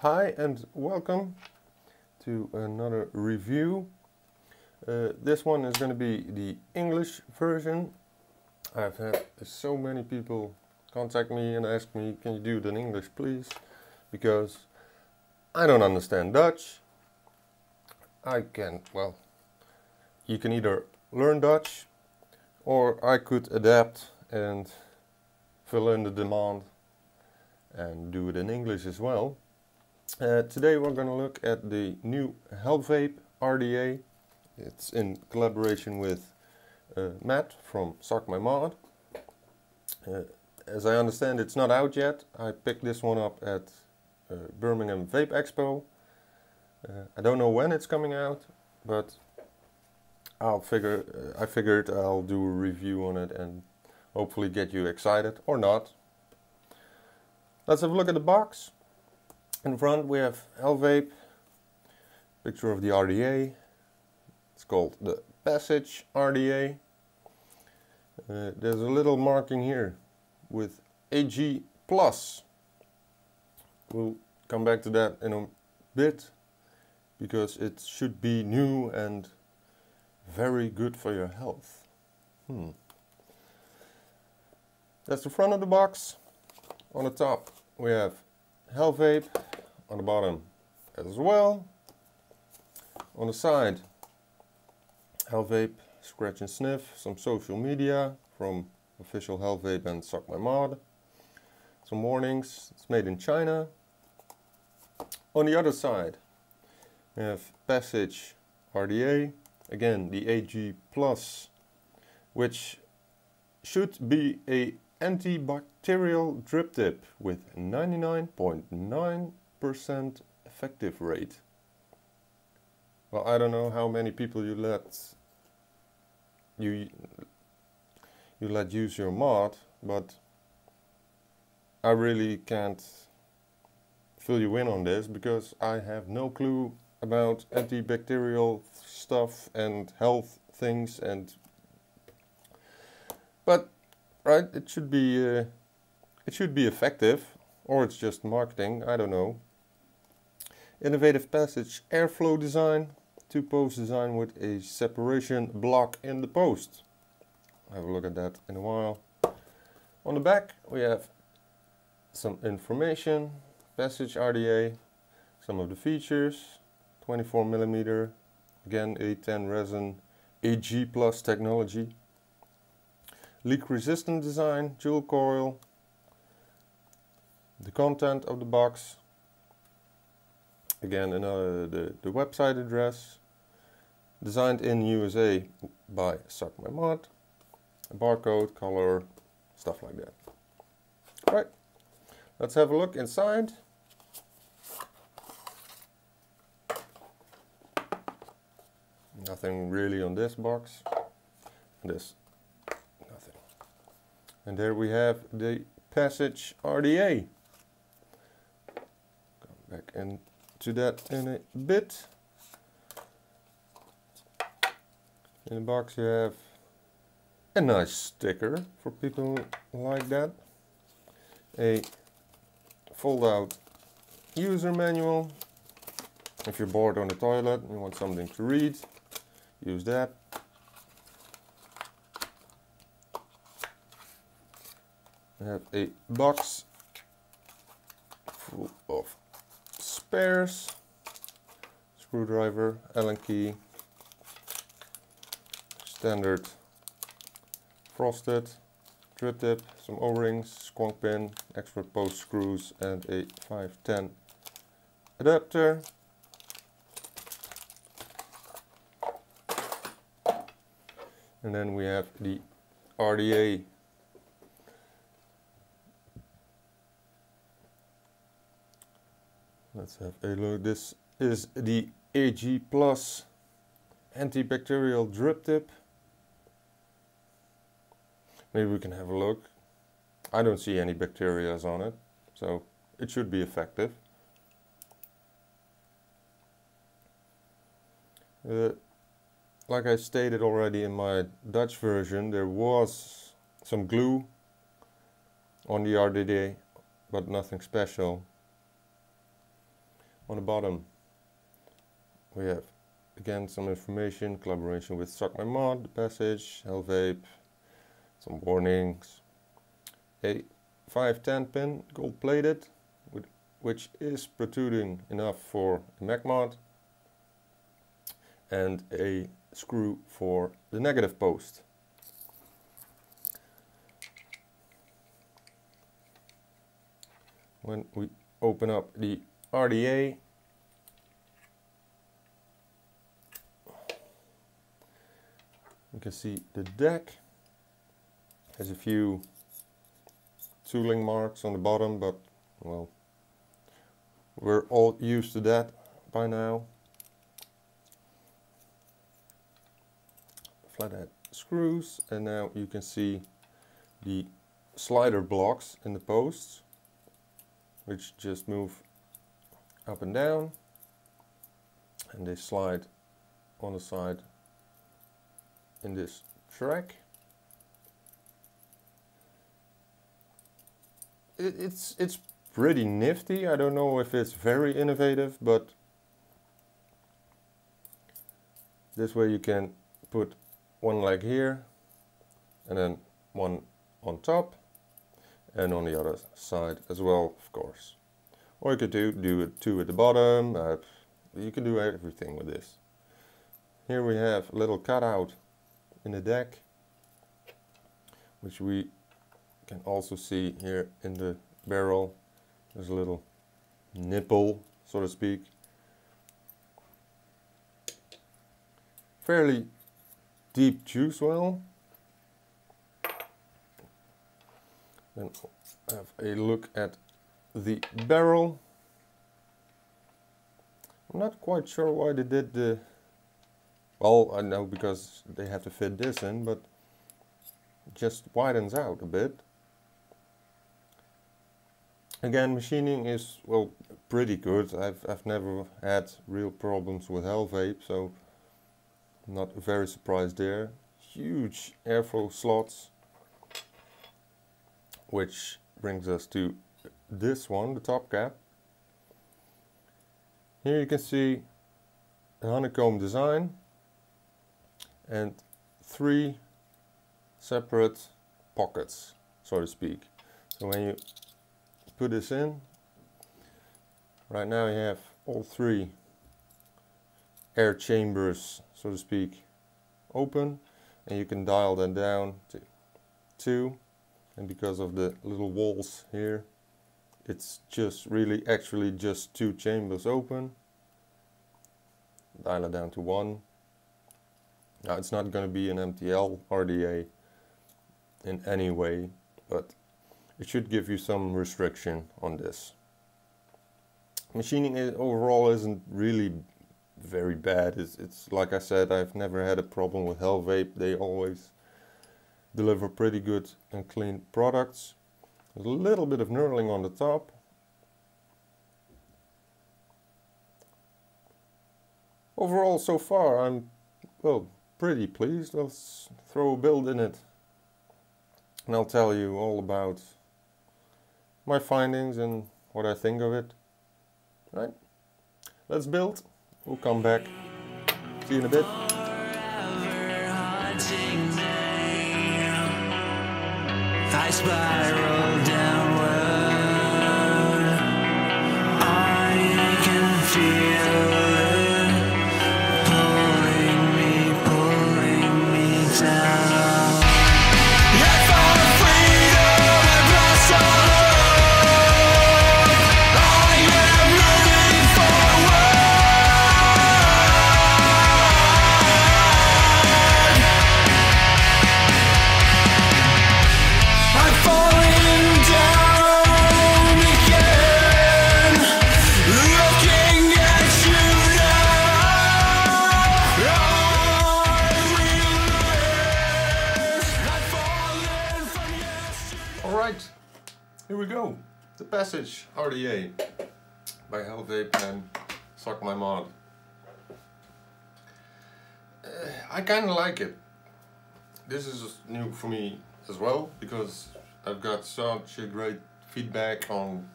Hi and welcome to another review. This one is going to be the English version. I've had so many people contact me and ask me, can you do it in English please? Because I don't understand Dutch. You can either learn Dutch or I could adapt and fill in the demand and do it in English as well. Today we're going to look at the new Hellvape RDA. It's in collaboration with Matt from Suck My Mod. As I understand, it's not out yet. I picked this one up at Birmingham Vape Expo. I don't know when it's coming out, but I figured I'll do a review on it and hopefully get you excited or not. Let's have a look at the box. In front we have Hellvape, picture of the RDA. It's called the Passage RDA. There's a little marking here with AG+. We'll come back to that in a bit because it should be new and very good for your health. That's the front of the box. On the top we have Hellvape, on the bottom as well. On the side, Hellvape, scratch and sniff, some social media from official Hellvape and Suck My Mod. Some warnings, it's made in China. On the other side, we have Passage RDA, again the AG+, which should be a antibacterial drip tip with 99.9% effective rate. Well, I don't know how many people you let use your mod, but I really can't fill you in on this because I have no clue about antibacterial stuff and health things, but right, it should be effective, or it's just marketing, I don't know. Innovative passage airflow design, two-post design with a separation block in the post. I'll have a look at that in a while. On the back we have some information, Passage RDA, some of the features, 24mm, again A10 resin, AG+ technology. Leak resistant design, dual coil, the content of the box, again the website address, designed in USA by Suck My Mod, a barcode, color, stuff like that. Alright, let's have a look inside. Nothing really on this box. This. And there we have the Passage RDA. Come back into that in a bit. In the box you have a nice sticker for people like that. A fold-out user manual. If you're bored on the toilet and you want something to read, use that. I have a box full of spares, screwdriver, Allen key, standard frosted drip tip, some O-rings, squonk pin, extra post screws and a 510 adapter. And then we have the RDA. Let's have a look. This is the AG+ antibacterial drip tip. Maybe we can have a look. I don't see any bacteria on it, so it should be effective. Like I stated already in my Dutch version, there was some glue on the RDA, but nothing special. On the bottom we have again some information, collaboration with Suck My Mod, the passage, Hellvape, some warnings, a 510 pin gold plated which is protruding enough for a Mac mod, and a screw for the negative post. When we open up the RDA, you can see the deck has a few tooling marks on the bottom, but well, we're all used to that by now. Flathead screws, and now you can see the slider blocks in the posts, which just move up and down, and they slide on the side in this track. It's pretty nifty. I don't know if it's very innovative, but this way you can put one leg here and then one on top and on the other side as well, of course. Or you could do it two at the bottom. You can do everything with this. Here we have a little cutout in the deck, which we can also see here in the barrel. There's a little nipple, so to speak. Fairly deep juice well. Then have a look at the barrel. I'm not quite sure why they did the... Well, I know because they have to fit this in, but it just widens out a bit. Again, machining is, well, pretty good. I've never had real problems with Hellvape, so I'm not very surprised there. Huge airflow slots, which brings us to this one, the top cap. Here you can see a honeycomb design and 3 separate pockets, so to speak. So when you put this in, right now you have all 3 air chambers, so to speak, open, and you can dial that down to 2, and because of the little walls here, it's just really actually just 2 chambers open. Dial it down to 1. Now it's not going to be an MTL RDA in any way, but it should give you some restriction on this. Machining overall isn't really very bad. It's like I said, I've never had a problem with Hellvape. They always deliver pretty good and clean products. There's a little bit of knurling on the top. Overall, so far, I'm, well, pretty pleased. Let's throw a build in it, and I'll tell you all about my findings and what I think of it. Right? Let's build. We'll come back. See you in a bit. I spiral downward. I can feel it pulling me down. I found freedom and lost all hope. I am moving forward. I'm falling down again, looking at you now. I've fallen from yesterday. Alright, here we go. The Passage RDA by Hellvape and Suck My Mod. I kinda like it. This is new for me as well, because I've got such a great feedback on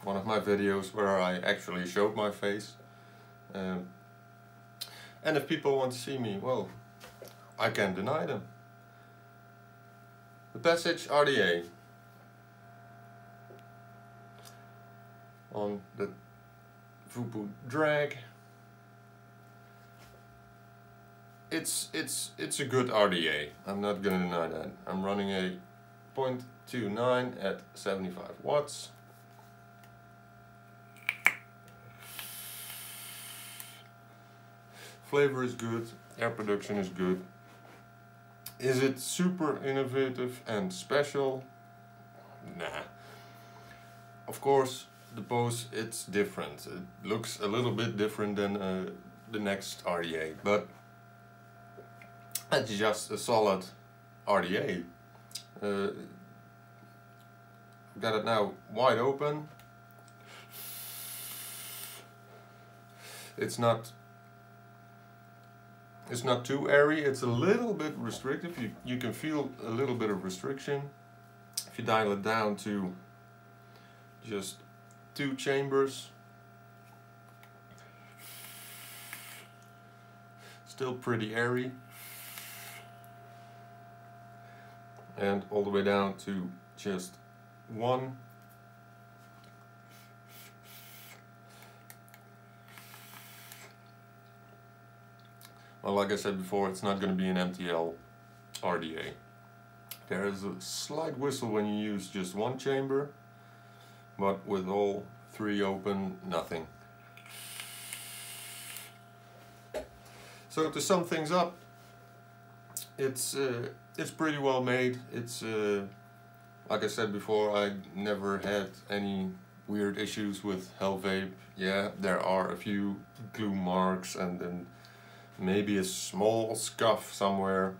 one of my videos where I actually showed my face. And if people want to see me, well, I can't deny them. The passage RDA on the Vape drag. It's a good RDA. I'm not gonna deny that. I'm running a 0.29 at 75 watts. Flavor is good, air production is good. Is it super innovative and special? Nah. Of course, the pose, it's different. It looks a little bit different than the next RDA, but it's just a solid RDA. Got it now wide open. It's not too airy, it's a little bit restrictive. You can feel a little bit of restriction. If you dial it down to just 2 chambers, still pretty airy. And all the way down to just 1. Well, like I said before, it's not going to be an MTL RDA. There is a slight whistle when you use just 1 chamber, but with all 3 open, nothing. So to sum things up, it's pretty well made. It's like I said before, I never had any weird issues with Hellvape. Yeah, there are a few glue marks and maybe a small scuff somewhere,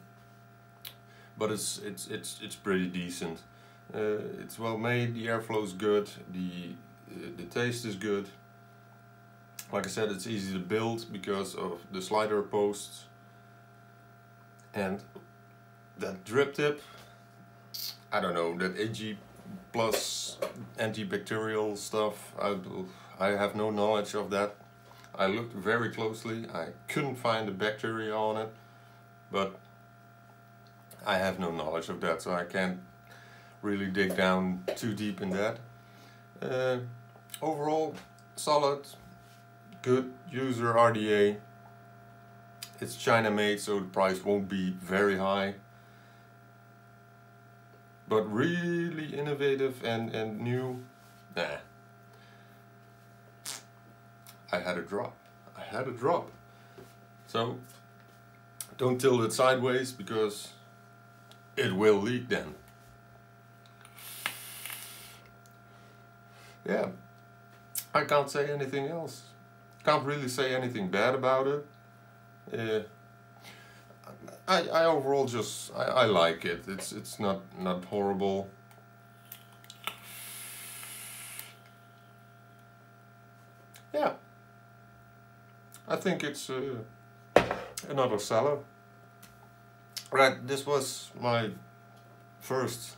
but it's pretty decent. It's well made. The airflow is good. The taste is good. Like I said, it's easy to build because of the slider posts and that drip tip. I don't know, that AG plus antibacterial stuff. I have no knowledge of that. I looked very closely. I couldn't find the bacteria on it, but I have no knowledge of that, so I can't really dig down too deep in that. Overall, solid, good user RDA. It's China made, so the price won't be very high. But really innovative and new, nah. I had a drop. So don't tilt it sideways because it will leak then. Yeah, I can't say anything else. Can't really say anything bad about it. I overall just I like it. It's not horrible. Yeah, I think it's another seller. Right, this was my first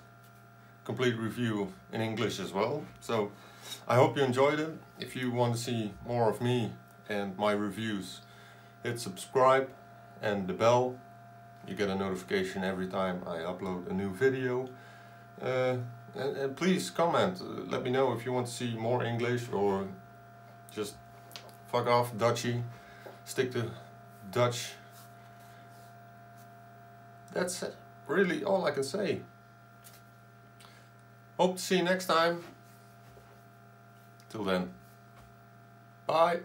complete review in English as well. So I hope you enjoyed it. If you want to see more of me and my reviews, hit subscribe and the bell. You get a notification every time I upload a new video. And please comment. Let me know if you want to see more English or just fuck off Dutchy. Stick to Dutch. That's really all I can say. Hope to see you next time. Till then. Bye.